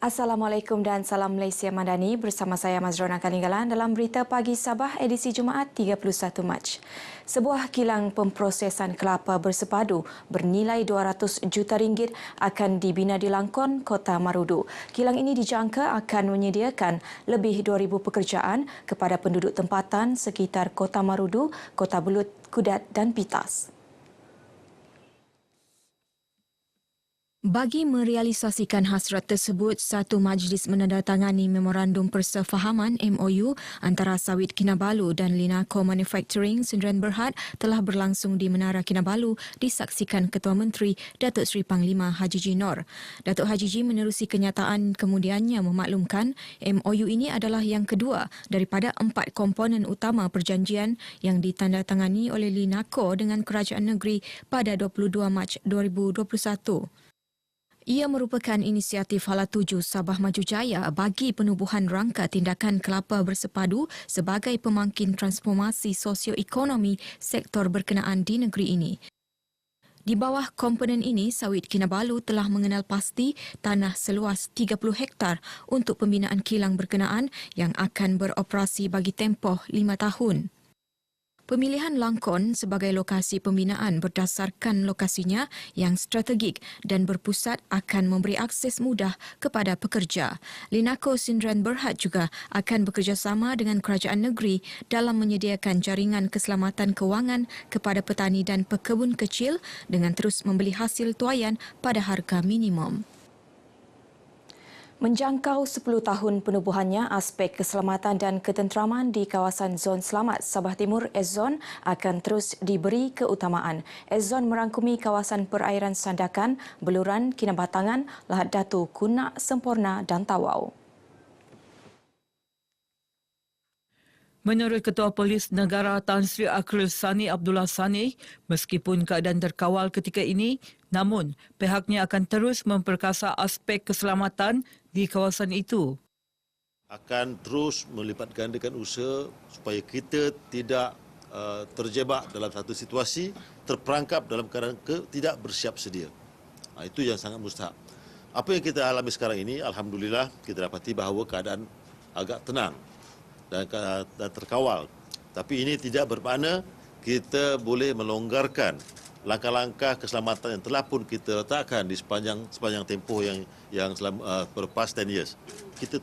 Assalamualaikum dan salam Malaysia Madani, bersama saya Mazrona Kaninggalan dalam Berita Pagi Sabah edisi Jumaat 31 Mac. Sebuah kilang pemprosesan kelapa bersepadu bernilai 200 juta ringgit akan dibina di Langkon, Kota Marudu. Kilang ini dijangka akan menyediakan lebih 2,000 pekerjaan kepada penduduk tempatan sekitar Kota Marudu, Kota Belud, Kudat dan Pitas. Bagi merealisasikan hasrat tersebut, satu majlis menandatangani Memorandum Persefahaman MOU antara Sawit Kinabalu dan Linaco Manufacturing Sdn Bhd telah berlangsung di Menara Kinabalu disaksikan Ketua Menteri Datuk Seri Panglima Haji G. Nor. Datuk Haji G menerusi kenyataan kemudiannya memaklumkan MOU ini adalah yang kedua daripada 4 komponen utama perjanjian yang ditandatangani oleh Linaco dengan Kerajaan Negeri pada 22 Mac 2021. Ia merupakan inisiatif Hala Tuju Sabah Maju Jaya bagi penubuhan rangka tindakan kelapa bersepadu sebagai pemangkin transformasi sosioekonomi sektor berkenaan di negeri ini. Di bawah komponen ini, Sawit Kinabalu telah mengenal pasti tanah seluas 30 hektar untuk pembinaan kilang berkenaan yang akan beroperasi bagi tempoh 5 tahun. Pemilihan Langkon sebagai lokasi pembinaan berdasarkan lokasinya yang strategik dan berpusat akan memberi akses mudah kepada pekerja. Linaco Sdn Bhd juga akan bekerjasama dengan kerajaan negeri dalam menyediakan jaringan keselamatan kewangan kepada petani dan pekebun kecil dengan terus membeli hasil tuaian pada harga minimum. Menjangkau 10 tahun penubuhannya, aspek keselamatan dan ketenteraman di kawasan Zon Selamat Sabah Timur (S-Zone) akan terus diberi keutamaan. S-Zone merangkumi kawasan perairan Sandakan, Beluran, Kinabatangan, Lahad Datu, Kunak, Semporna dan Tawau. Menurut Ketua Polis Negara Tan Sri Akril Sani Abdullah Sani, meskipun keadaan terkawal ketika ini, namun pihaknya akan terus memperkasa aspek keselamatan di kawasan itu. Akan terus melipat gandakan usaha supaya kita tidak terjebak dalam satu situasi, terperangkap dalam keadaan tidak bersiap sedia. Itu yang sangat mustahak. Apa yang kita alami sekarang ini, alhamdulillah kita dapati bahawa keadaan agak tenang dan terkawal. Tapi ini tidak bermakna kita boleh melonggarkan langkah-langkah keselamatan yang telah pun kita letakkan di sepanjang tempoh yang berlepas 10 years. Kita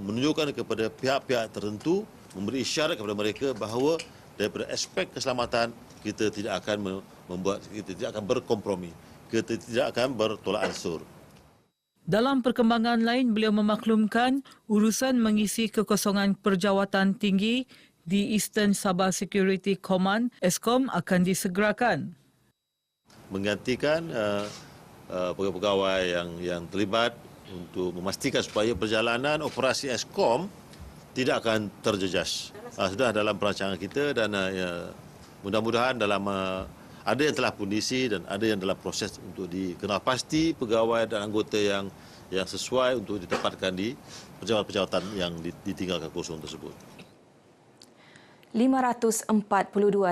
menunjukkan kepada pihak-pihak tertentu, memberi isyarat kepada mereka bahawa daripada aspek keselamatan kita tidak akan berkompromi, kita tidak akan bertolak ansur. Dalam perkembangan lain, beliau memaklumkan urusan mengisi kekosongan perjawatan tinggi di Eastern Sabah Security Command (ESCOM) akan disegerakan. Menggantikan pegawai yang terlibat untuk memastikan supaya perjalanan operasi ESCOM tidak akan terjejas. Sudah dalam perancangan kita dan mudah-mudahan dalam ada yang telah pun diisi dan ada yang dalam proses untuk dikenal pasti pegawai dan anggota yang sesuai untuk ditempatkan di pejabat-pejabatan yang ditinggalkan kosong tersebut. 542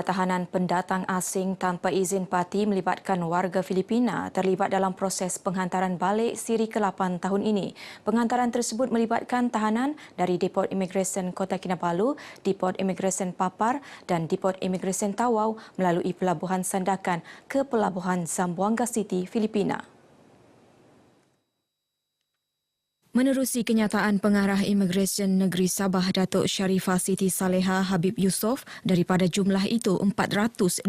tahanan pendatang asing tanpa izin parti melibatkan warga Filipina terlibat dalam proses penghantaran balik siri ke-8 tahun ini. Penghantaran tersebut melibatkan tahanan dari Depot Imigresen Kota Kinabalu, Depot Imigresen Papar dan Depot Imigresen Tawau melalui Pelabuhan Sandakan ke Pelabuhan Zamboanga City, Filipina. Menerusi kenyataan Pengarah Imigresen Negeri Sabah Datuk Sharifah Siti Saleha Habib Yusof, daripada jumlah itu 422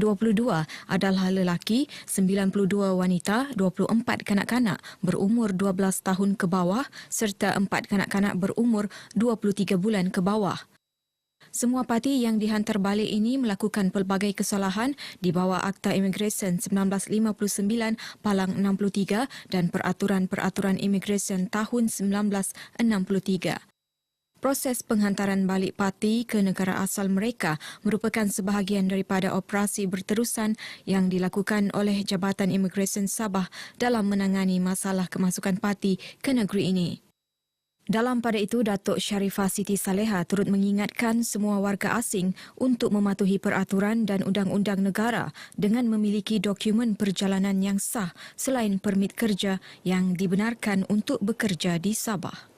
adalah lelaki, 92 wanita, 24 kanak-kanak berumur 12 tahun ke bawah serta 4 kanak-kanak berumur 23 bulan ke bawah. Semua parti yang dihantar balik ini melakukan pelbagai kesalahan di bawah Akta Imigresen 1959 Palang 63 dan Peraturan-Peraturan Imigresen tahun 1963. Proses penghantaran balik parti ke negara asal mereka merupakan sebahagian daripada operasi berterusan yang dilakukan oleh Jabatan Imigresen Sabah dalam menangani masalah kemasukan parti ke negeri ini. Dalam pada itu, Datuk Sharifah Siti Saleha turut mengingatkan semua warga asing untuk mematuhi peraturan dan undang-undang negara dengan memiliki dokumen perjalanan yang sah selain permit kerja yang dibenarkan untuk bekerja di Sabah.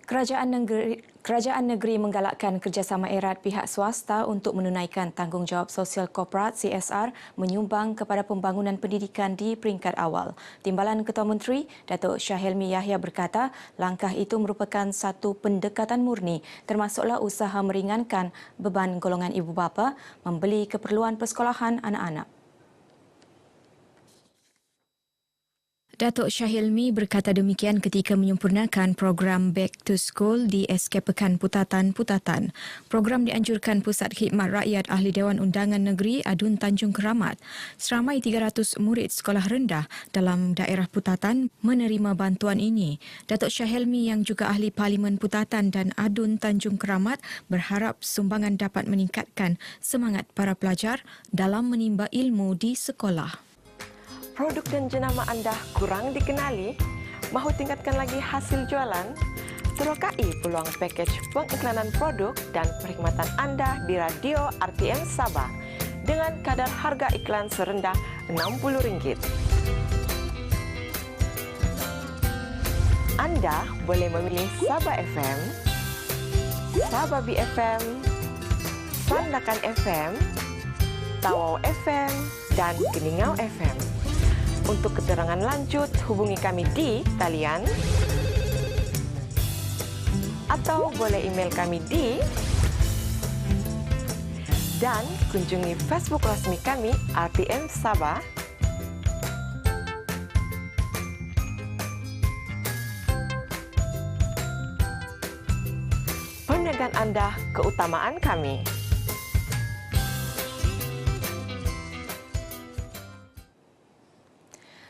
Kerajaan negeri menggalakkan kerjasama erat pihak swasta untuk menunaikan tanggungjawab sosial korporat CSR menyumbang kepada pembangunan pendidikan di peringkat awal. Timbalan Ketua Menteri, Datuk Syahilmi Yahya berkata, langkah itu merupakan satu pendekatan murni termasuklah usaha meringankan beban golongan ibu bapa membeli keperluan persekolahan anak-anak. Datuk Syahilmi berkata demikian ketika menyempurnakan program Back to School di SK Pekan Putatan. Program dianjurkan Pusat Khidmat Rakyat Ahli Dewan Undangan Negeri Adun Tanjung Keramat. Seramai 300 murid sekolah rendah dalam daerah Putatan menerima bantuan ini. Datuk Syahilmi yang juga ahli Parlimen Putatan dan Adun Tanjung Keramat berharap sumbangan dapat meningkatkan semangat para pelajar dalam menimba ilmu di sekolah. Produk dan jenama anda kurang dikenali? Mahu tingkatkan lagi hasil jualan? Terokai peluang pakej pengiklanan produk dan perkhidmatan anda di Radio RTM Sabah dengan kadar harga iklan serendah RM60. Anda boleh memilih Sabah FM, Sabah BFM, Sandakan FM, Tawau FM dan Keningau FM. Untuk keterangan lanjut, hubungi kami di talian atau boleh email kami di dan kunjungi Facebook rasmi kami RTM Sabah. Perniagaan anda keutamaan kami.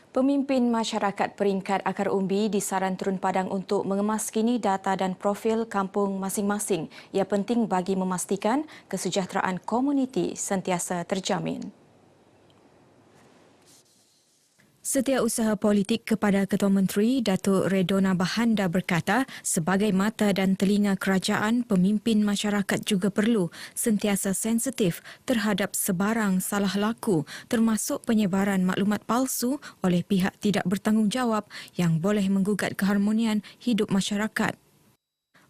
Pemimpin masyarakat peringkat akar umbi disaran turun padang untuk mengemaskini data dan profil kampung masing-masing. Ia penting bagi memastikan kesejahteraan komuniti sentiasa terjamin. Setiausaha Politik kepada Ketua Menteri, Datuk Redona Bahanda berkata, sebagai mata dan telinga kerajaan, pemimpin masyarakat juga perlu sentiasa sensitif terhadap sebarang salah laku, termasuk penyebaran maklumat palsu oleh pihak tidak bertanggungjawab yang boleh menggugat keharmonian hidup masyarakat.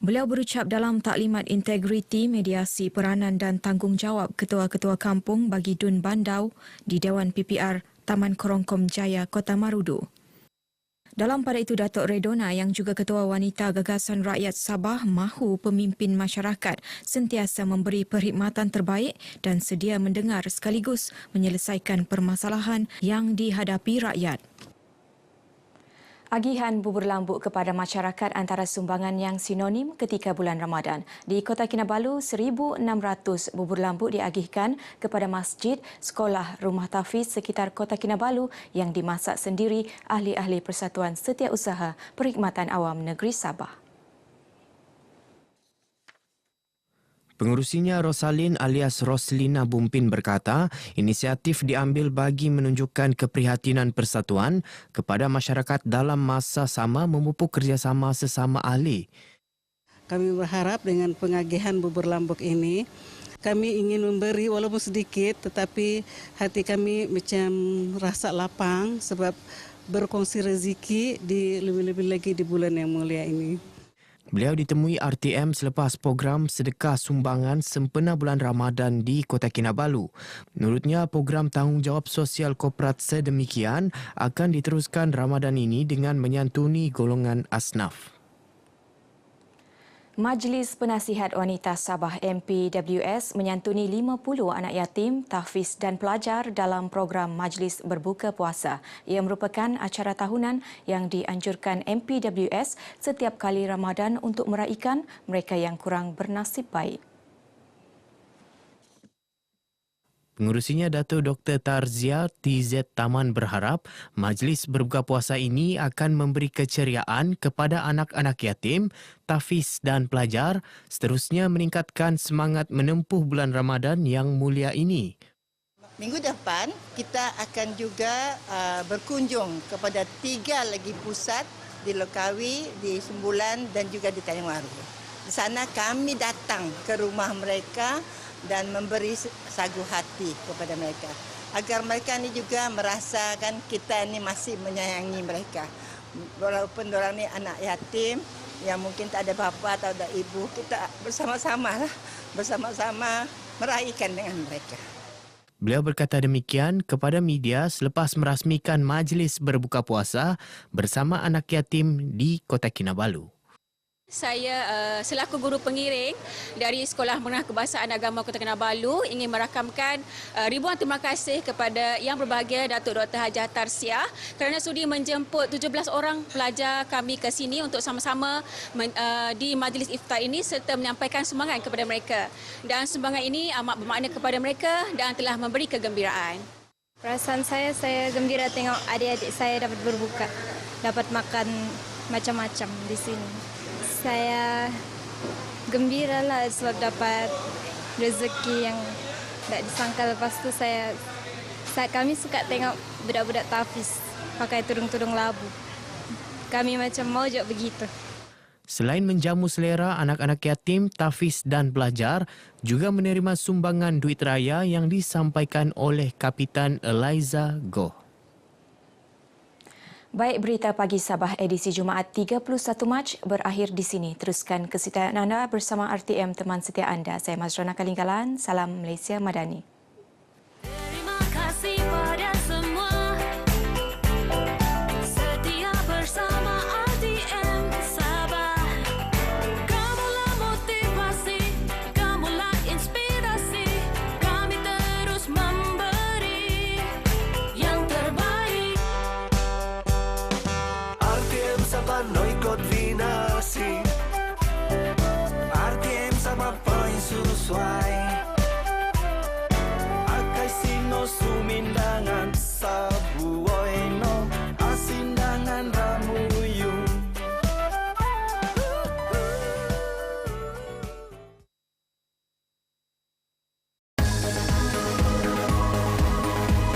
Beliau berucap dalam taklimat integriti, mediasi, peranan dan tanggungjawab ketua-ketua kampung bagi Dun Bandau di Dewan PPR Taman Korongkom Jaya, Kota Marudu. Dalam pada itu, Datuk Redona yang juga Ketua Wanita Gagasan Rakyat Sabah mahu pemimpin masyarakat sentiasa memberi perkhidmatan terbaik dan sedia mendengar sekaligus menyelesaikan permasalahan yang dihadapi rakyat. Agihan bubur lambuk kepada masyarakat antara sumbangan yang sinonim ketika bulan Ramadan. Di Kota Kinabalu, 1,600 bubur lambuk diagihkan kepada masjid, sekolah, rumah tahfiz sekitar Kota Kinabalu yang dimasak sendiri ahli-ahli Persatuan Setiausaha Perkhidmatan Awam Negeri Sabah. Pengurusinya Rosalin alias Roslina Bumpin berkata, inisiatif diambil bagi menunjukkan keprihatinan persatuan kepada masyarakat dalam masa sama memupuk kerjasama sesama ahli. Kami berharap dengan pengagihan bubur lambuk ini, kami ingin memberi walaupun sedikit, tetapi hati kami macam rasa lapang sebab berkongsi rezeki di lebih-lebih lagi di bulan yang mulia ini. Beliau ditemui RTM selepas program sedekah sumbangan sempena bulan Ramadan di Kota Kinabalu. Menurutnya, program tanggungjawab sosial korporat sedemikian akan diteruskan Ramadan ini dengan menyantuni golongan asnaf. Majlis Penasihat Wanita Sabah MPWS menyantuni 50 anak yatim, tahfiz dan pelajar dalam program Majlis Berbuka Puasa. Ia merupakan acara tahunan yang dianjurkan MPWS setiap kali Ramadan untuk meraikan mereka yang kurang bernasib baik. Pengurusinya Datuk Dr. Tarzia TZ Taman berharap majlis berbuka puasa ini akan memberi keceriaan kepada anak-anak yatim, tahfiz dan pelajar, seterusnya meningkatkan semangat menempuh bulan Ramadan yang mulia ini. Minggu depan kita akan juga berkunjung kepada 3 lagi pusat di Lokawi, di Sembulan dan juga di Tanjung Waru. Di sana kami datang ke rumah mereka dan memberi sagu hati kepada mereka. Agar mereka ni juga merasakan kita ni masih menyayangi mereka. Walaupun orang ni anak yatim, yang mungkin tak ada bapa atau ada ibu, kita bersama-sama meraihkan dengan mereka. Beliau berkata demikian kepada media selepas merasmikan majlis berbuka puasa bersama anak yatim di Kota Kinabalu. Saya selaku guru pengiring dari Sekolah Menengah Kebahasaan Agama Kota Kinabalu ingin merakamkan ribuan terima kasih kepada Yang Berbahagia Datuk Dr. Hajah Tarziah kerana sudi menjemput 17 orang pelajar kami ke sini untuk sama-sama di majlis iftar ini serta menyampaikan sumbangan kepada mereka. Dan sumbangan ini amat bermakna kepada mereka dan telah memberi kegembiraan. Perasaan saya gembira tengok adik-adik saya dapat berbuka, dapat makan macam-macam di sini. Saya gembiralah sebab dapat rezeki yang tak disangka. Lepas tu kami suka tengok budak-budak Tafiz pakai tudung-tudung labu. Kami macam mau juga begitu. Selain menjamu selera anak-anak yatim, Tafiz dan pelajar juga menerima sumbangan duit raya yang disampaikan oleh Kapitan Eliza Goh. Baik, berita pagi Sabah edisi Jumaat 31 Mac berakhir di sini. Teruskan kesetiaan anda bersama RTM teman setia anda. Saya Mazrana Kalinggalan. Salam Malaysia Madani.